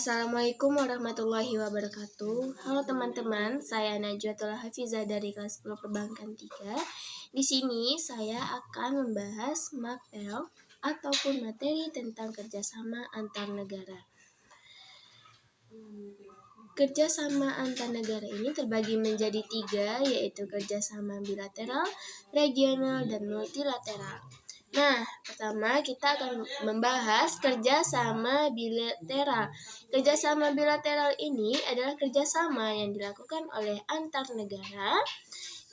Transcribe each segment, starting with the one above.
Assalamualaikum warahmatullahi wabarakatuh. Halo teman-teman, saya Najwatul Hafizah dari kelas 10 Perbankan 3. Di sini saya akan membahas mapel ataupun materi tentang kerjasama antar negara. Kerjasama antar negara ini terbagi menjadi 3, yaitu kerjasama bilateral, regional, dan multilateral. Nah, pertama kita akan membahas kerjasama bilateral. Kerjasama bilateral ini adalah kerjasama yang dilakukan oleh antar negara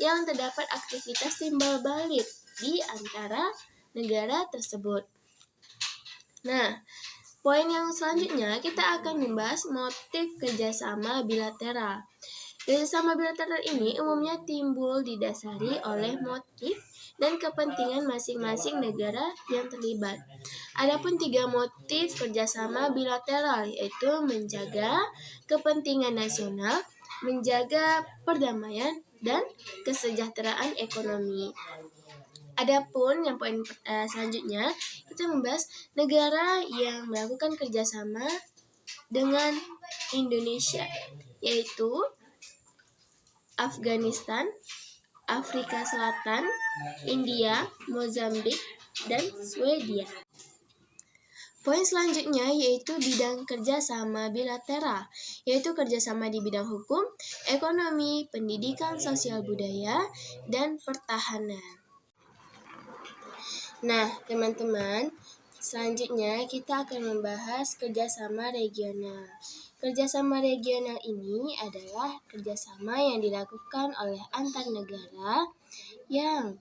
yang terdapat aktivitas timbal balik di antara negara tersebut. Nah, poin yang selanjutnya kita akan membahas motif kerjasama bilateral. Kerjasama bilateral ini umumnya timbul didasari oleh motif dan kepentingan masing-masing negara yang terlibat. Adapun 3 motif kerjasama bilateral yaitu menjaga kepentingan nasional, menjaga perdamaian, dan kesejahteraan ekonomi. Adapun yang poin selanjutnya kita membahas negara yang melakukan kerjasama dengan Indonesia, yaitu Afghanistan, Afrika Selatan, India, Mozambik, dan Swedia. Poin selanjutnya yaitu bidang kerjasama bilateral, yaitu kerjasama di bidang hukum, ekonomi, pendidikan, sosial budaya, dan pertahanan. Nah, teman-teman, selanjutnya kita akan membahas kerjasama regional. Kerjasama regional ini adalah kerjasama yang dilakukan oleh antar negara yang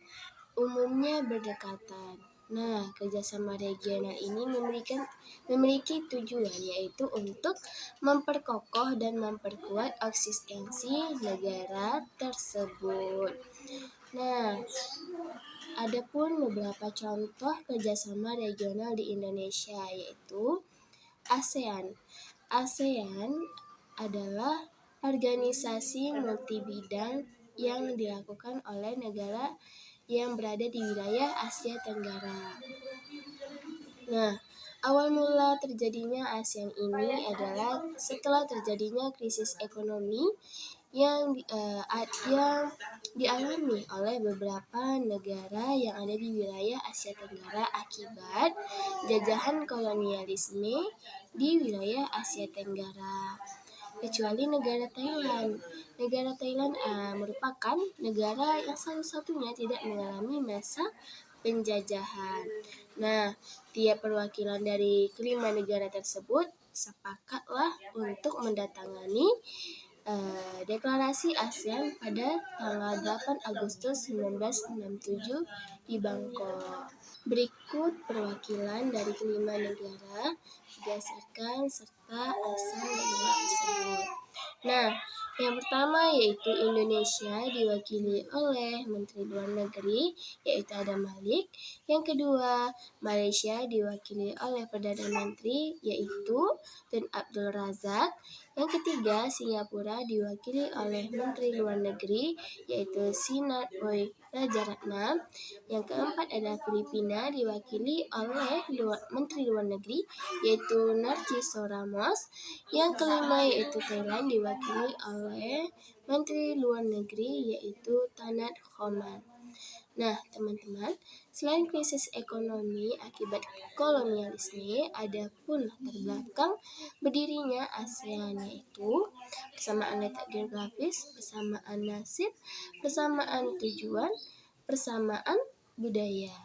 umumnya berdekatan. Nah, kerjasama regional ini memiliki tujuan yaitu untuk memperkokoh dan memperkuat eksistensi negara tersebut. Nah, adapun beberapa contoh kerjasama regional di Indonesia yaitu ASEAN. ASEAN adalah organisasi multibidang yang dilakukan oleh negara yang berada di wilayah Asia Tenggara. Nah, awal mula terjadinya ASEAN ini adalah setelah terjadinya krisis ekonomi yang dialami oleh beberapa negara yang ada di wilayah Asia Tenggara akibat jajahan kolonialisme di wilayah Asia Tenggara. Kecuali negara Thailand. Negara Thailand merupakan negara yang satu-satunya tidak mengalami masa penjajahan. Nah, tiap perwakilan dari kelima negara tersebut sepakatlah untuk mendatangani deklarasi ASEAN pada tanggal 8 Agustus 1967 di Bangkok. Berikut perwakilan dari kelima negara berdasarkan serta asal negara tersebut. Nah, yang pertama yaitu Indonesia diwakili oleh Menteri Luar Negeri yaitu Adam Malik. Yang kedua, Malaysia diwakili oleh Perdana Menteri yaitu Tun Abdul Razak. Yang ketiga, Singapura diwakili oleh Menteri Luar Negeri yaitu Sinat Boy Rajaratnam. Yang keempat adalah Filipina diwakili oleh Menteri Luar Negeri yaitu Narciso Ramos. Yang kelima yaitu Thailand diwakili oleh Menteri Luar Negeri yaitu Tanat Khoman. Nah, teman-teman, selain krisis ekonomi akibat kolonialisme, ada pun latar belakang berdirinya ASEAN yaitu persamaan letak geografis, persamaan nasib, persamaan tujuan, persamaan budaya.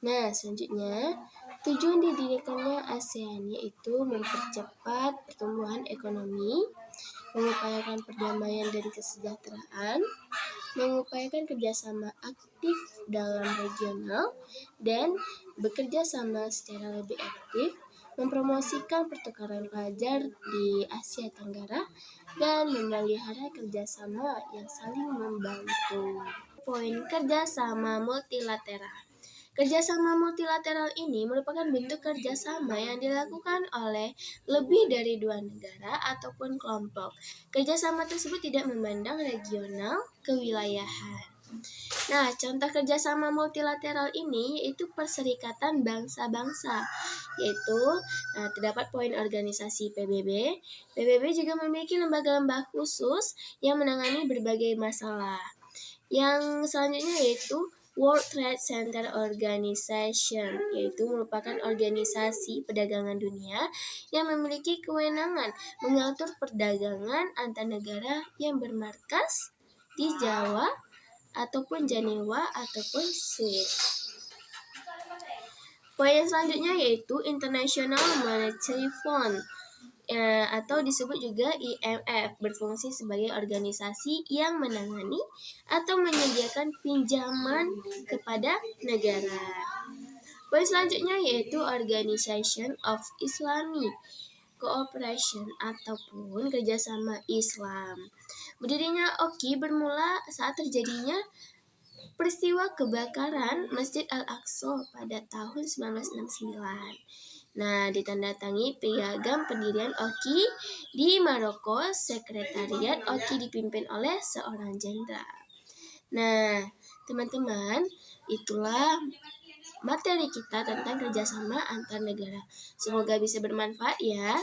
Nah, selanjutnya, tujuan didirikannya ASEAN yaitu mempercepat pertumbuhan ekonomi, mengupayakan perdamaian dan kesejahteraan, mengupayakan kerjasama aktif dalam regional, dan bekerja sama secara lebih aktif, mempromosikan pertukaran pelajar di Asia Tenggara, dan memelihara kerjasama yang saling membantu. Poin kerjasama multilateral. Kerjasama multilateral ini merupakan bentuk kerjasama yang dilakukan oleh lebih dari 2 negara ataupun kelompok. Kerjasama tersebut tidak memandang regional kewilayahan. Nah, contoh kerjasama multilateral ini yaitu Perserikatan Bangsa-Bangsa, yaitu terdapat poin organisasi PBB. PBB juga memiliki lembaga-lembaga khusus yang menangani berbagai masalah. Yang selanjutnya yaitu World Trade Center Organization, yaitu merupakan organisasi perdagangan dunia yang memiliki kewenangan mengatur perdagangan antar negara yang bermarkas di Jawa ataupun Jenewa ataupun Swiss. Poin yang selanjutnya yaitu International Monetary Fund atau disebut juga IMF, berfungsi sebagai organisasi yang menangani atau menyediakan pinjaman kepada negara. Poin selanjutnya yaitu Organization of Islamic Cooperation ataupun kerjasama Islam. Berdirinya OKI bermula saat terjadinya peristiwa kebakaran Masjid Al-Aqsa pada tahun 1969. Nah, ditandatangani piagam pendirian OKI di Maroko. Sekretariat OKI dipimpin oleh seorang jenderal. Nah, teman-teman, itulah materi kita tentang kerjasama antar negara. Semoga bisa bermanfaat ya.